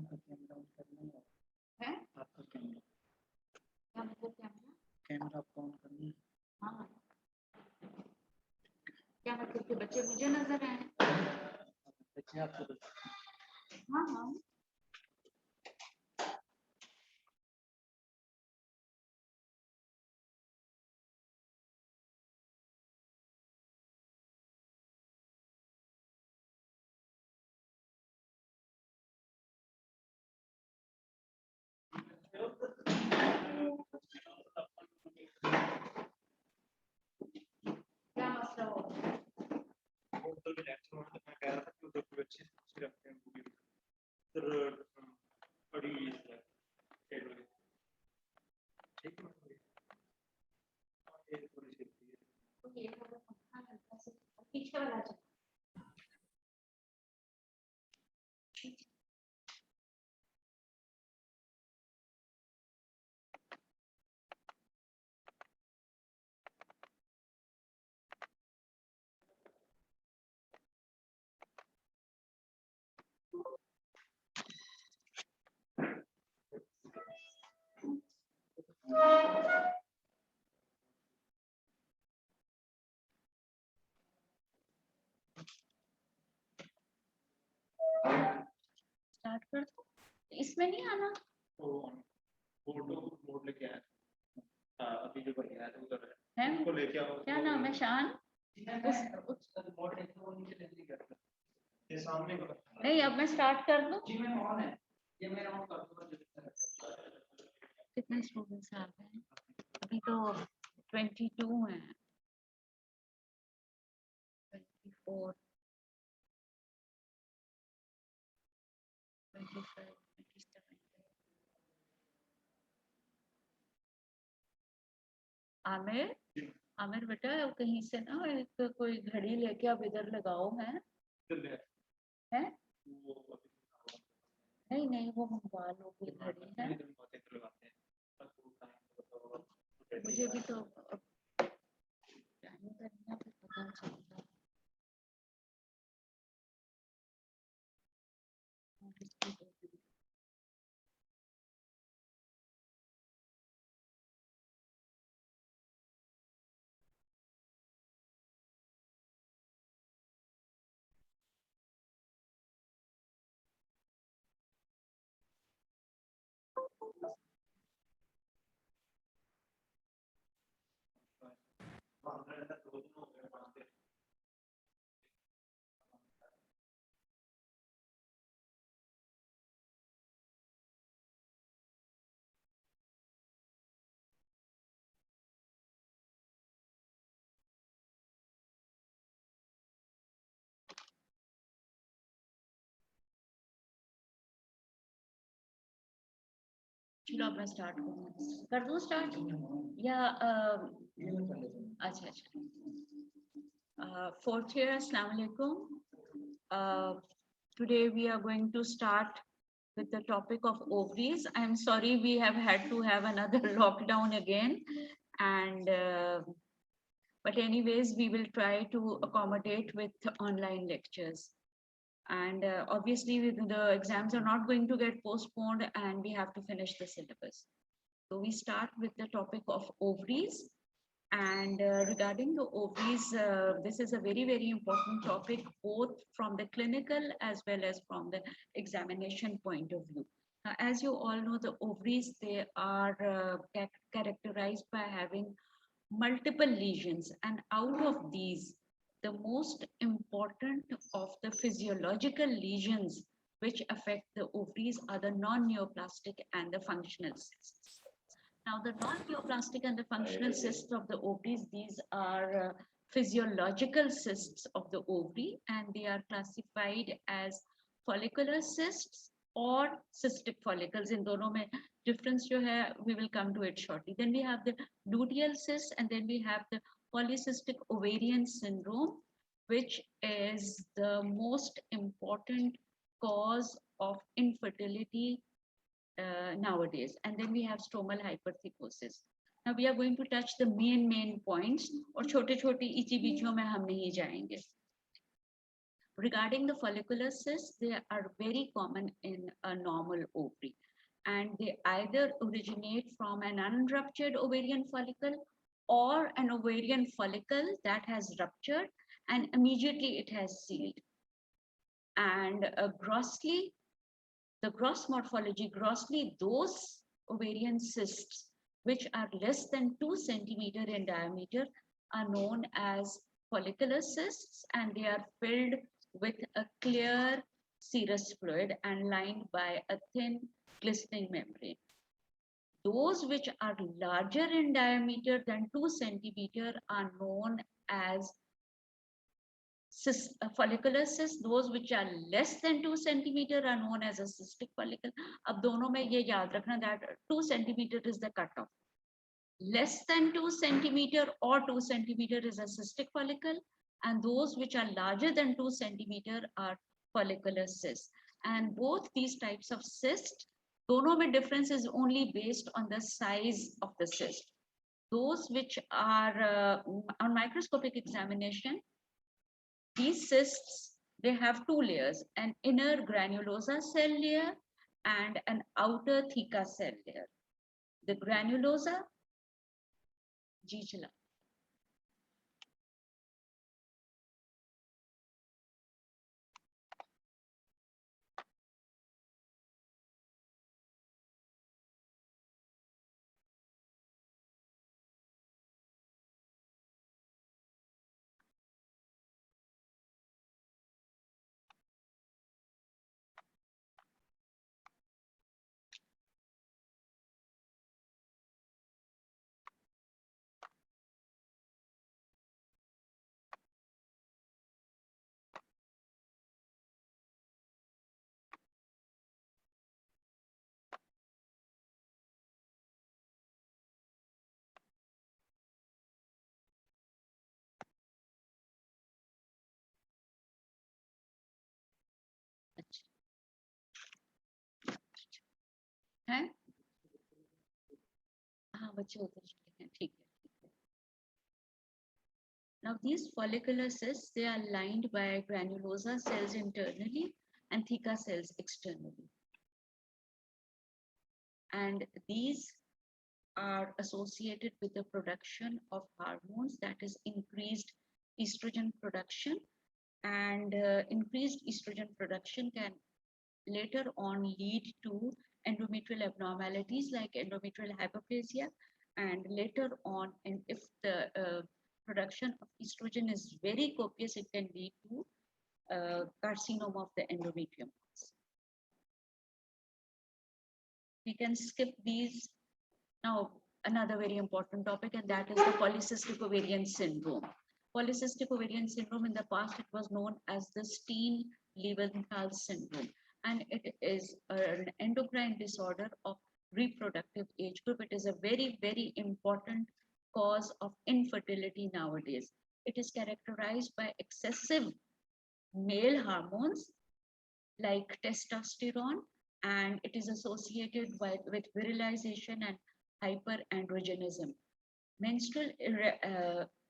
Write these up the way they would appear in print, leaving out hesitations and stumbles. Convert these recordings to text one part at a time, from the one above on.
आपका camera on करना है, आपका कैमरा, क्या मतलब कैमरा? कैमरा आपको ऑन करना है। हाँ, क्या मतलब कि बच्चे मुझे नजर आए? बच्चे आपको हाँ हाँ। क्या मसला हो? उधर भी लेक्चर में मैं कह रहा था कि उधर कोई अच्छी अच्छी रखते हैं मूवी उधर बड़ी टेबल ठीक है ये थोड़ी सी तो ये वाला पंखा हल्का से पीछे वाला चल। स्टार्ट कर दो, इसमें नहीं आना तो बोर्ड लेके आया अभी जो बढ़िया है उधर है। उसको लेके आओ। क्या नाम है? शान। बोर्ड लेके वो नीचे लेके करता ये सामने का नहीं, अब मैं स्टार्ट कर दूं। जी मैं ऑन है, ये मेरा ऑन कर दूंगा। कितने स्टूडेंट्स आ गए हैं? अभी तो 22 हैं, 24, 25, 27। आमिर, आमिर बेटा कहीं से ना एक कोई घड़ी लेके आप इधर लगाओ। है हैं? नहीं नहीं, वो मंगवा लो कोई घड़ी है। मुझे भी तो टाइम करना भी पता चलता है। चलो अब मैं स्टार्ट कर दूं स्टार्ट या अच्छा अच्छा। Fourth year, Assalamu alaikum. Today we are going to start with the topic of ovaries. I'm sorry we have had to have another lockdown again, and but anyways we will try to accommodate with online lectures. And obviously the exams are not going to get postponed and we have to finish the syllabus. So we start with the topic of ovaries. And regarding the ovaries, this is a very, very important topic, both from the clinical as well as from the examination point of view. As you all know, the ovaries, they are characterized by having multiple lesions. And out of these, the most important of the physiological lesions which affect the ovaries are the non-neoplastic and the functional cysts. Now, the non-neoplastic and the functional cysts of the ovaries, these are physiological cysts of the ovary, and they are classified as follicular cysts or cystic follicles. In दोनों में difference जो है, we will come to it shortly. Then we have the luteal cysts, and then we have the polycystic ovarian syndrome, which is the most important cause of infertility nowadays. And then we have stromal hypertrichosis. Now we are going to touch the main points, और छोटे छोटे इची बीचियों में हम नहीं जाएंगे. Regarding the follicular cysts, they are very common in a normal ovary, and they either originate from an unruptured ovarian follicle or an ovarian follicle that has ruptured and immediately it has sealed. And the gross morphology, grossly, those ovarian cysts which are less than 2 centimeter in diameter are known as follicular cysts, and they are filled with a clear serous fluid and lined by a thin glistening membrane. Those which are larger in diameter than 2 centimeter are known as follicular cysts. Those which are less than 2 centimeter are known as a cystic follicle. अब दोनों में ये याद रखना that 2 centimeter is the cutoff. Less than 2 centimeter or 2 centimeter is a cystic follicle, and those which are larger than 2 centimeter are follicular cysts. And both these types of cysts, दोनों में difference is only based on the size of the cyst. Those which are on microscopic examination, these cysts, they have two layers, an inner granulosa cell layer and an outer theca cell layer. The granulosa, जी चला है हाँ बच्चे उधर चले हैं ठीक है Now these follicular cysts, they are lined by granulosa cells internally and theca cells externally, and these are associated with the production of hormones, that is increased estrogen production, and increased estrogen production can later on lead to endometrial abnormalities like endometrial hyperplasia, and later on, and if the production of estrogen is very copious, it can lead to carcinoma of the endometrium. We can skip these. Now, another very important topic, and that is the polycystic ovarian syndrome. Polycystic ovarian syndrome, in the past, it was known as the Steen-Leventhal syndrome, and it is an endocrine disorder of reproductive age group. It is a very, very important cause of infertility nowadays. It is characterized by excessive male hormones like testosterone, and it is associated with virilization and hyperandrogenism. Menstrual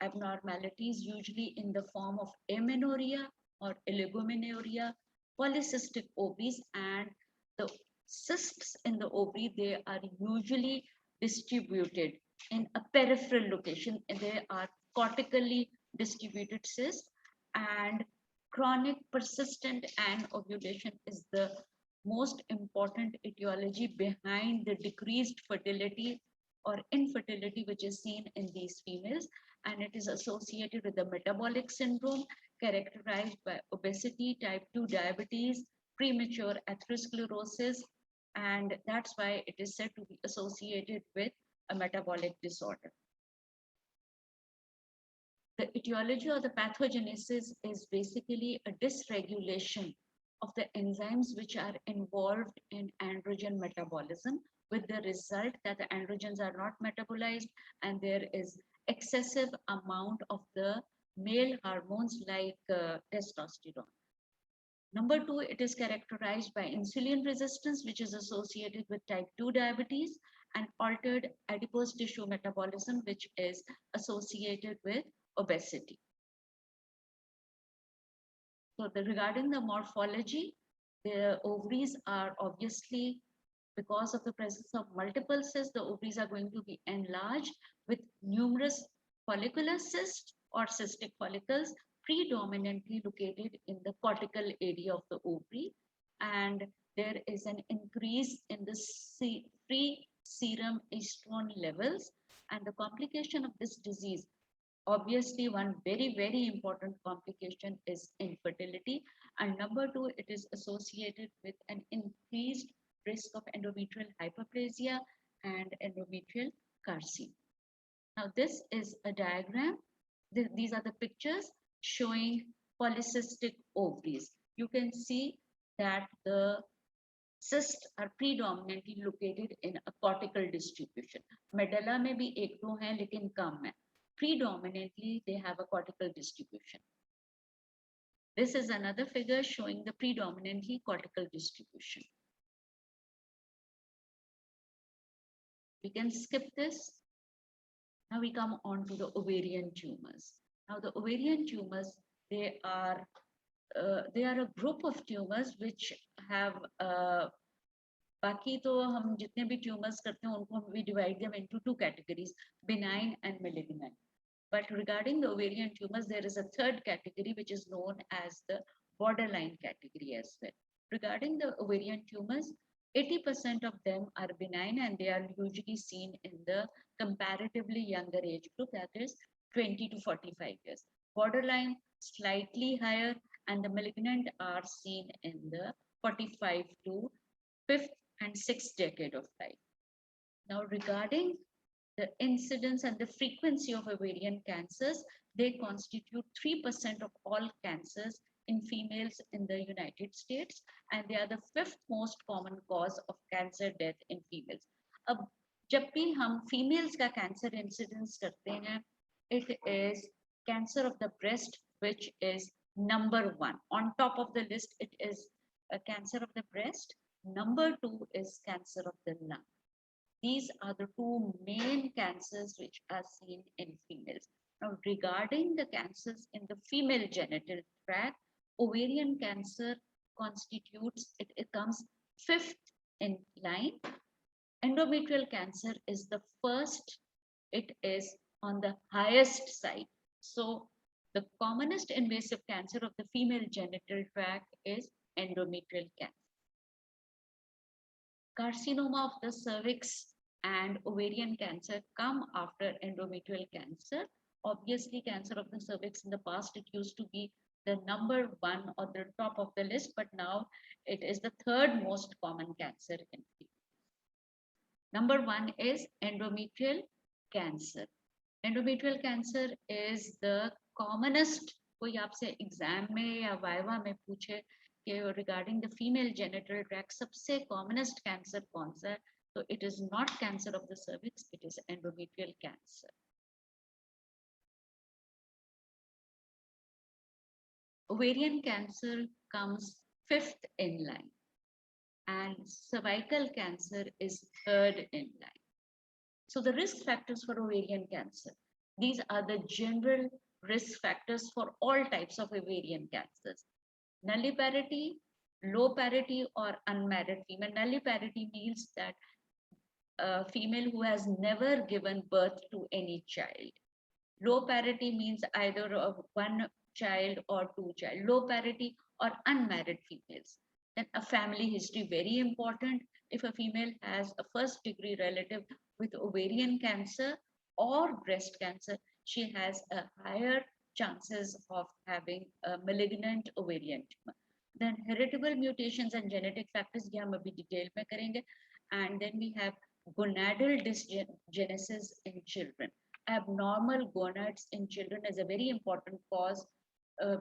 abnormalities, usually in the form of amenorrhea or oligomenorrhea, polycystic ovaries, and the cysts in the ovary, they are usually distributed in a peripheral location. They are cortically distributed cysts, and chronic, persistent anovulation is the most important etiology behind the decreased fertility or infertility which is seen in these females, and it is associated with the metabolic syndrome characterized by obesity, type 2 diabetes, premature atherosclerosis, and that's why it is said to be associated with a metabolic disorder. The etiology or the pathogenesis is basically a dysregulation of the enzymes which are involved in androgen metabolism, with the result that the androgens are not metabolized and there is excessive amount of the male hormones like testosterone. Number two, it is characterized by insulin resistance, which is associated with type 2 diabetes, and altered adipose tissue metabolism, which is associated with obesity. So regarding the morphology, the ovaries are obviously, because of the presence of multiple cysts, the ovaries are going to be enlarged with numerous follicular cysts or cystic follicles predominantly located in the cortical area of the ovary. And there is an increase in the free serum estrone levels. And the complication of this disease, obviously one very important complication is infertility, and number two, it is associated with an increased risk of endometrial hyperplasia and endometrial carcinoma. Now this is a diagram. These are the pictures showing polycystic ovaries. You can see that the cysts are predominantly located in a cortical distribution. Medulla में भी एक दो हैं लेकिन कम है. Predominantly they have a cortical distribution. This is another figure showing the predominantly cortical distribution. We can skip this. Now we come on to the ovarian tumors. Now the ovarian tumors, they are a group of tumors which have बाकी तो हम जितने भी tumours करते हैं उनको we divide them into two categories, benign and malignant. But regarding the ovarian tumors, there is a third category which is known as the borderline category as well. Regarding the ovarian tumors, 80% of them are benign and they are usually seen in the comparatively younger age group, that is 20 to 45 years. Borderline slightly higher, and the malignant are seen in the 45 to 5th and 6th decade of life. Now regarding the incidence and the frequency of ovarian cancers, they constitute 3% of all cancers in females in the United States, and they are the 5th most common cause of cancer death in females. अब जब भी हम females का cancer incidence करते हैं, it is cancer of the breast, which is number 1. On top of the list, it is a cancer of the breast. Number 2 is cancer of the lung. These are the two main cancers which are seen in females. Now, regarding the cancers in the female genital tract, ovarian cancer constitutes, it comes 5th in line. Endometrial cancer is the first, it is on the highest side. So, the commonest invasive cancer of the female genital tract is endometrial cancer. Carcinoma of the cervix and ovarian cancer come after endometrial cancer. Obviously, cancer of the cervix in the past, it used to be the number 1 or the top of the list, but now it is the 3rd most common cancer in females. Number 1 is endometrial cancer. Endometrial cancer is the commonest. कोई आपसे exam में या viva में पूछे regarding the female genital tract, सबसे commonest cancer कौन सा है? So it is not cancer of the cervix, it is endometrial cancer. Ovarian cancer comes 5th in line, and cervical cancer is 3rd in line. So the risk factors for ovarian cancer, these are the general risk factors for all types of ovarian cancers. Nulliparity, low parity, or unmarried female. Nulliparity means that a female who has never given birth to any child. Low parity means either of 1 child or 2 child. Low parity or unmarried females. Then a family history, very important. If a female has a 1st degree relative with ovarian cancer or breast cancer, she has a higher chances of having a malignant ovarian tumor. Then heritable mutations and genetic factors, ये हम अभी detail में करेंगे. And then we have gonadal dysgenesis in children. Abnormal gonads in children is a very important cause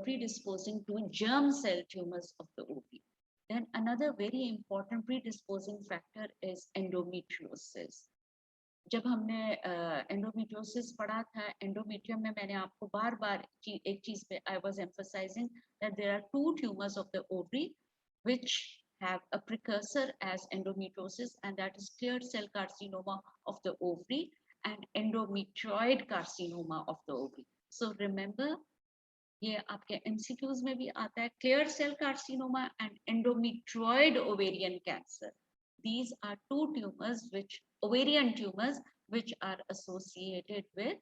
predisposing to germ cell tumors of the ovary. Then another very important predisposing factor is endometriosis. जब हमने endometriosis पढ़ा था, endometrium में मैंने आपको बार-बार एक चीज पे I was emphasizing that there are 2 tumors of the ovary which have a precursor as endometriosis, and that is clear cell carcinoma of the ovary and endometrioid carcinoma of the ovary. So remember, ये आपके MCQs में भी आता है, clear cell carcinoma and endometrioid ovarian cancer. These are two tumors ovarian tumors which are associated with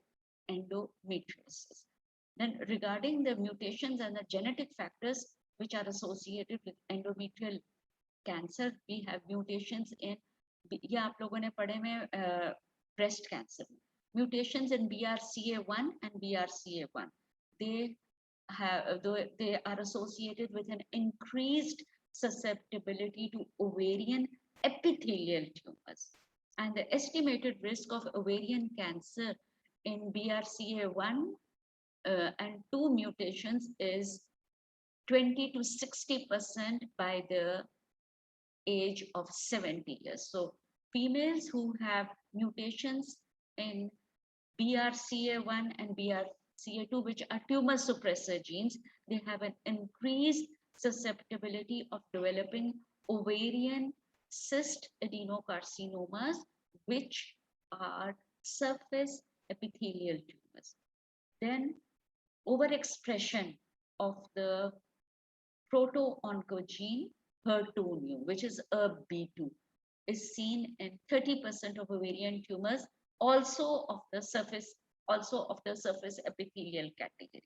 endometriosis. Then regarding the mutations and the genetic factors which are associated with endometrial cancer, we have mutations in, ये आप लोगों ने पढ़े में breast cancer, mutations in BRCA1 and BRCA1. They are associated with an increased susceptibility to ovarian epithelial tumors. And the estimated risk of ovarian cancer in BRCA1 and 2 mutations is 20 to 60% by the age of 70 years. So females who have mutations in BRCA1 and BRCA2, which are tumor suppressor genes, they have an increased susceptibility of developing ovarian cyst adenocarcinomas, which are surface epithelial tumors. Then overexpression of the proto-oncogene HER2/neu, which is ERB2, is seen in 30% of ovarian tumors, also of the surface epithelial category.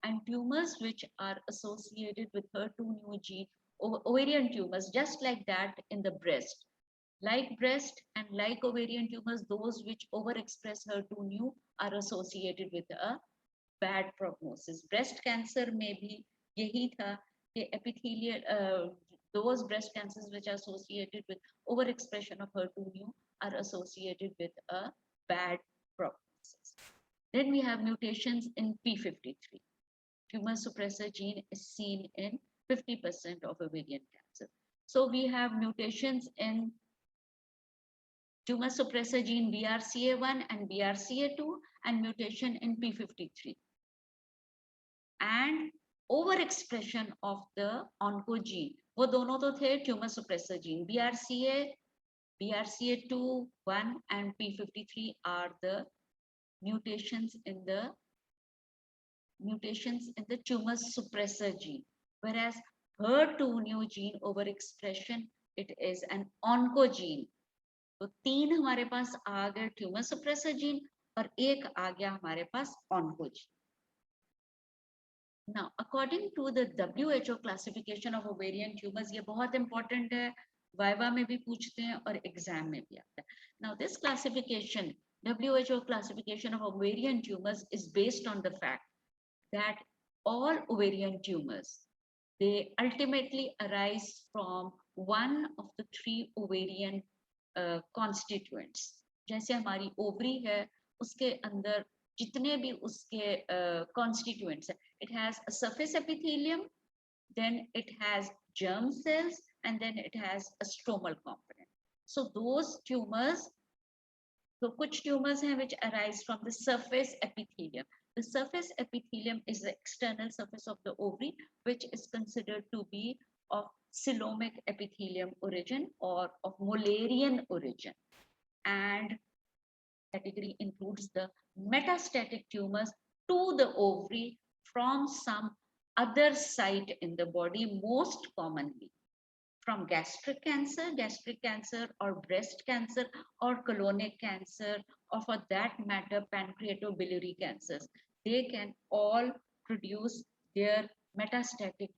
And tumors which are associated with HER2/neu gene, ovarian tumors, just like that in the breast. Like breast and like ovarian tumors, those which overexpress HER2/neu are associated with a bad prognosis. Breast cancer may be यही था कि epithelial, those breast cancers which are associated with overexpression of HER2/neu are associated with a bad prognosis. Then we have mutations in P53. Tumor suppressor gene is seen in 50% of ovarian cancer. So we have mutations in tumor suppressor gene BRCA1 and BRCA2 and mutation in P53. And overexpression of the oncogene. वो दोनों तो थे tumor suppressor gene. BRCA2, 1 and P53 are the mutations in the tumor suppressor gene. Whereas HER2/neu gene overexpression, it is an oncogene. तो 3 हमारे पास आ गए tumor suppressor gene और 1 आ गया हमारे पास oncogene. Now, according to the WHO classification of ovarian tumors, ये बहुत important है, viva में भी पूछते हैं और एग्जाम में भी आता है. Now, this classification, WHO classification of ovarian tumors, is based on the fact that all ovarian tumors, they ultimately arise from one of the 3 ovarian constituents. जैसे हमारी ovary है, उसके अंदर जितने भी उसके constituents है, it has a surface epithelium, then it has germ cells, and then it has a stromal component. So those tumors, so कुछ tumors हैं which arise from the surface epithelium. The surface epithelium is the external surface of the ovary, which is considered to be of coelomic epithelium origin or of Mullerian origin. And category includes the metastatic tumors to the ovary from some other site in the body, most commonly from gastric cancer or breast cancer or colonic cancer, or for that matter pancreatobiliary cancers. They can all produce their metastatic